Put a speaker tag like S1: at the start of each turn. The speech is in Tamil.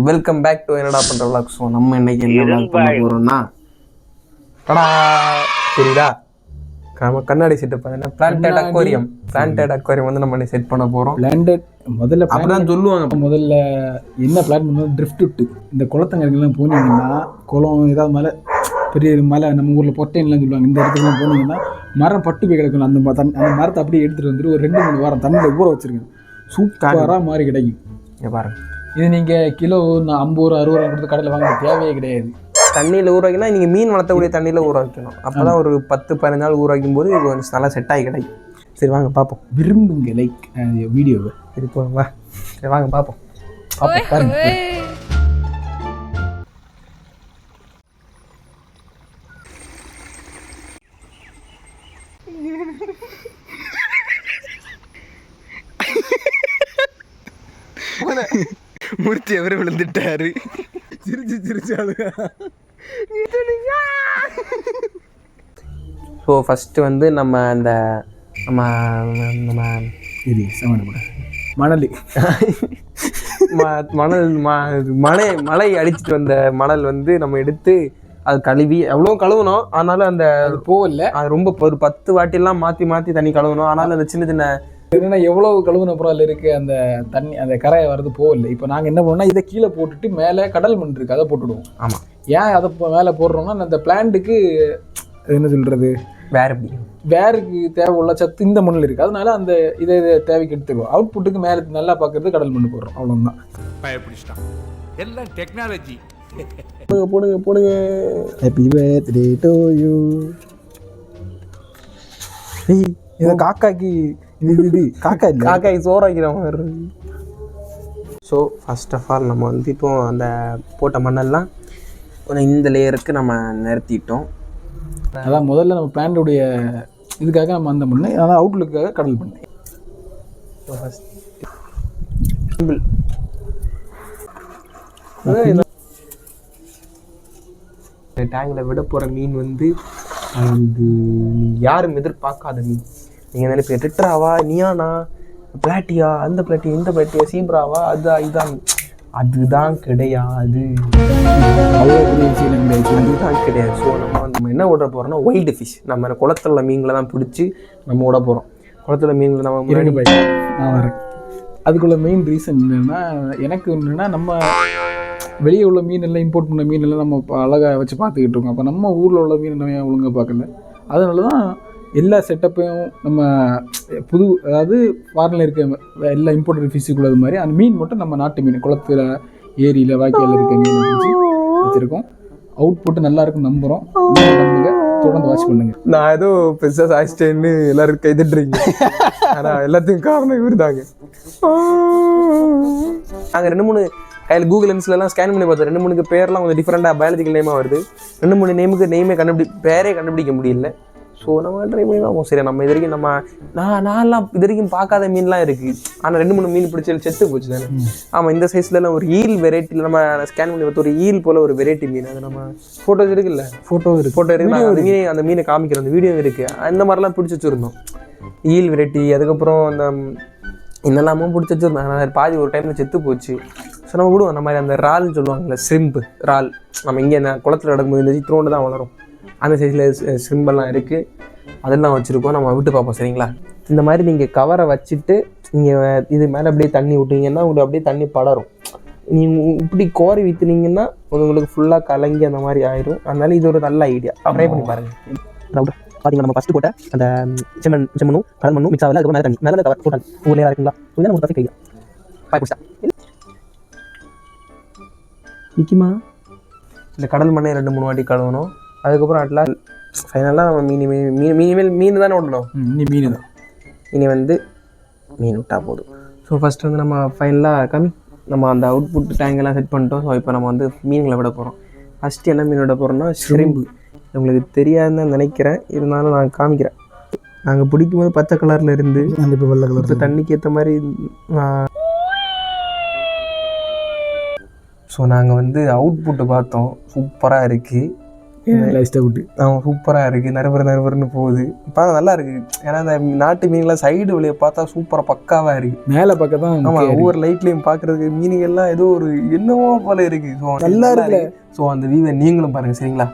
S1: வெல்கம் பேக் டு என்னடா பண்ற vlog. ஸோ நம்ம இன்னைக்கு என்ன vlog பண்ண போறோம்னா தெரியுதா நம்ம கண்ணாடி செட்டப் பிளான்டட் அக்வாரியம் வந்து நம்ம செட் பண்ண போறோம்.
S2: பிளான்டட் முதல்ல
S1: அப்படிதான் சொல்லுவாங்க.
S2: முதல்ல என்ன பிளான் பண்ணோம், ட்ரிஃப்ட் விட்டு இந்த குளத்தங்கரைக்கெல்லாம் போனீங்கன்னா குளம் ஏதாவது மலை பெரிய மலை நம்ம ஊரில் பொட்டைன்லாம் சொல்லுவாங்க, இந்த இடத்துக்குலாம் போனீங்கன்னா மரம் பட்டு போய் கிடக்கணும். அந்த மரத்தை அப்படியே எடுத்துகிட்டு வந்துட்டு ஒரு 2-3 வாரம் தண்ணியில் ஊற வச்சுருக்கேன், சூப்பராக மாறி கிடைக்கும்.
S1: பாருங்க,
S2: இது நீங்கள் கிலோ 50 ரூபா 60 ரூபா கொடுத்து கடையில் வாங்க தேவையே கிடையாது.
S1: தண்ணியில் ஊற வைக்கணும். நீங்கள் மீன் வளர்த்தக்கூடிய தண்ணியில் ஊற வைக்கணும். அப்போ தான் ஒரு 10-15 நாள் ஊற வைக்கும் போது கொஞ்சம் நல்லா செட் ஆகி கிடைக்கும். சரி வாங்க பார்ப்போம்.
S2: விரும்புங்க லைக் வீடியோவை.
S1: சரி வா, சரி வாங்க பார்ப்போம்.
S2: பாருங்க.
S1: மூர்த்தி எவரும் விழுந்துட்டாரு.
S2: சிரிச்சாலு.
S1: ஸோ ஃபஸ்ட்டு வந்து நம்ம அந்த
S2: இது மணல்
S1: மழை அடிச்சுட்டு வந்த மணல் வந்து நம்ம எடுத்து அது கழுவி எவ்வளோ கழுவணும். ஆனாலும் அந்த
S2: போகல,
S1: அது ரொம்ப ஒரு 10 வாட்டிலாம் மாற்றி தண்ணி கழுவணும். ஆனாலும் அந்த சின்ன சின்ன
S2: என்னன்னா எவ்வளவு கழுவுன அப்புறம் அதில் இருக்கு அந்த தண்ணி அந்த கரையை வர்றது போகல. இப்போ நாங்கள் என்ன பண்ணோம்னா இதை கீழே போட்டுட்டு மேலே கடல் மண் இருக்கு அதை போட்டுடுவோம்.
S1: ஆமாம்,
S2: ஏன் அதை மேலே போடுறோம்னா அந்த பிளான்ட்டுக்கு என்ன சொல்றது, வேருக்கு தேவை உள்ள சத்து இந்த மண்ணில் இருக்குது, அதனால அந்த இதை தேவைக்கு எடுத்துக்குவோம். அவுட்புட்டுக்கு மேலே நல்லா பார்க்கறது கடல் மண் போடுறோம், அவ்வளோதான்.
S3: எல்லாம் டெக்னாலஜி.
S1: போடுங்க.
S2: Happy birthday to you. இதை காக்காய்க்கு இது காக்காய்
S1: சோறு வைக்கிற மாதிரி. ஸோ ஃபர்ஸ்ட் ஆஃப் ஆல் நம்ம வந்து இப்போ அந்த போட்ட மண்ணெல்லாம் இந்த லேயருக்கு நம்ம நிறுத்திட்டோம்.
S2: அதான் முதல்ல நம்ம பிளான்டுடைய இதுக்காக நம்ம அந்த மண்ணு, அதான் அவுட்லுக்காக கடல் பண்ணு.
S1: டேங்கில் விட போகிற மீன் வந்து அது யாரும் எதிர்பார்க்காத மீன். நீங்கள் நினைப்பீங்க ரிட்ராவா, நியானா, பிளாட்டியா, அந்த பிளாட்டியா, இந்த பிளாட்டியா, சீப்ராவா, அதுதான் கிடையாது. அதுதான் கிடையாது. ஸோ நம்ம என்ன விட போகிறோம்னா வைல்டு ஃபிஷ். நம்ம குளத்துல உள்ள மீன்களை தான் பிடிச்சி நம்ம விட போகிறோம். குளத்துல மீன்களை நம்ம
S2: நான் வரேன். அதுக்குள்ள மெயின் ரீசன் என்னென்னா, எனக்கு என்னென்னா நம்ம வெளியே உள்ள மீன் எல்லாம் இம்போர்ட் பண்ண மீன் எல்லாம் நம்ம அழகாக வச்சு பார்த்துக்கிட்டு இருக்கோம். அப்போ நம்ம ஊரில் உள்ள மீன் நம்ம ஒழுங்காக பார்க்கல. அதனால தான் எல்லா செட்டப்பையும் நம்ம புது, அதாவது ஃபாரினில் இருக்க எல்லா இம்போர்ட்டட் ஃபிஷ்ஷுக்குள்ள அது மாதிரி அந்த மீன் மட்டும் நம்ம நாட்டு மீன் குளத்தில் ஏரியில் வாய்க்காலில் இருக்க மீன் வச்சுருக்கோம். அவுட்புட்டு நல்லா இருக்குன்னு நம்புகிறோம். நம்புங்க, தொடர்ந்து வாட்ச் பண்ணுங்க.
S1: நான் ஏதோ பெருசாக சாய்ச்சிட்டேன்னு எல்லாரும் கைதிட்டுறீங்க, ஆனால் எல்லாத்துக்கும் காரணம் இவர் தாங்க. நாங்கள் 2-3 கையில் கூகுள் லென்ஸ்லாம் ஸ்கேன் பண்ணி பார்த்தோம். 2-3 பேர்லாம் கொஞ்சம் டிஃப்ரெண்டாக பயாலஜிக்கல் நேமாக வருது. 2-3 நேமே பேரே கண்டுபிடிக்க முடியல. ஸோ நம்ம ட்ரை பண்ணி தான் சரி. நம்ம இது வரைக்கும் நான்லாம் இது வரைக்கும் பார்க்காத மீன்லாம் இருக்குது. ஆனால் 2-3 மீன் பிடிச்சி செத்து போச்சு தானே. ஆமாம், இந்த சைஸ்லலாம் ஒரு ஈல் வெரைட்டியில் நம்ம ஸ்கேன் பண்ணி பார்த்து ஒரு ஈல் போல் ஒரு வெரைட்டி மீன். அது நம்ம ஃபோட்டோஸ் இருக்குல்ல, ஃபோட்டோ இருக்குது, அந்த மீனை காமிக்கிற அந்த வீடியோ இருக்குது. அந்த மாதிரிலாம் பிடிச்சி வச்சுருந்தோம் ஈல் வெரைட்டி. அதுக்கப்புறம் அந்த இதெல்லாமும் பிடிச்சி வச்சுருந்தோம். ஆனால் பாதி ஒரு டைமில் செத்து போச்சு. ஸோ நம்ம விடுவோம். அந்த மாதிரி அந்த இறால்னு சொல்லுவாங்கள்ல, ஷ்ரிம்பு இறால், நம்ம இங்கே இந்த குளத்தில் நடக்கும்போது இந்த த்ரோண்டு தான் வளரும். அந்த சைஸில் ஷ்ரிம்பெல்லாம் இருக்குது, அதெல்லாம் வச்சுருக்கோம். நம்ம விட்டு பார்ப்போம் சரிங்களா. இந்த மாதிரி நீங்கள் கவரை வச்சுட்டு நீங்கள் இது மேலே அப்படியே தண்ணி விட்டிங்கன்னா உங்களுக்கு அப்படியே தண்ணி படரும். நீங்கள் இப்படி கோரி விற்றுனீங்கன்னா உங்களுக்கு ஃபுல்லாக கலங்கி அந்த மாதிரி ஆயிடும். அதனால இது ஒரு நல்ல ஐடியா, ட்ரை பண்ணி பாருங்கள். பார்த்தீங்கன்னா நம்ம ஃபஸ்ட்டு போட்ட அந்த செம்மண்ணும் கடல் மண்ணும் மிக்ஸ் ஆகல, அதுக்கு மேலே தண்ணி மேலே கவர் போட்டாங்க ஊர்லேயே இருக்குங்களா. இதுதான் நம்ம பர்ஃபெக்ட் ஐடியா. பாய் பிடிச்சா நிற்குமா. இந்த கடல் மண்ணை 2-3 வாட்டி கழுவணும். அதுக்கப்புறம் அட்லாம் ஃபைனலாக நம்ம மீன் தானே விடணும்.
S2: மீன் தான்
S1: இனி வந்து மீன் விட்டால் போதும். ஸோ ஃபஸ்ட்டு வந்து நம்ம ஃபைனலாக நம்ம அந்த அவுட்புட் டேங்கெல்லாம் செட் பண்ணிட்டோம். ஸோ இப்போ நம்ம வந்து மீன்களை விட போகிறோம். ஃபஸ்ட்டு என்ன மீன் விட போகிறோம்னா ஷ்ரிம்பு. உங்களுக்கு தெரியாதுன்னு நினைக்கிறேன், இருந்தாலும் நான் காமிக்கிறேன். நாங்கள் பிடிக்கும் போது பச்சை கலரில் இருந்து
S2: இப்போ வெள்ளை கலர்,
S1: இப்போ தண்ணிக்கு ஏற்ற மாதிரி. ஸோ நாங்கள் வந்து அவுட்புட்டு பார்த்தோம், சூப்பராக இருக்குது.
S2: இஷ்டப்பட்டு
S1: அவன் சூப்பராக இருக்குது, நறுபுறன்னு போகுது. இப்போ நல்லா இருக்குது. ஏன்னா அந்த நாட்டு மீன்லாம் சைடு வழியை பார்த்தா சூப்பராக பக்காவாக இருக்குது.
S2: மேலே பக்கம் தான்
S1: ஆமாம், ஒவ்வொரு லைட்லையும் பார்க்குறதுக்கு மீனுங்கள்லாம் ஏதோ ஒரு என்னவோ போல இருக்குது. ஸோ நல்லா இருக்குல்ல. ஸோ அந்த வியூவை நீங்களும் பாருங்கள் சரிங்களா.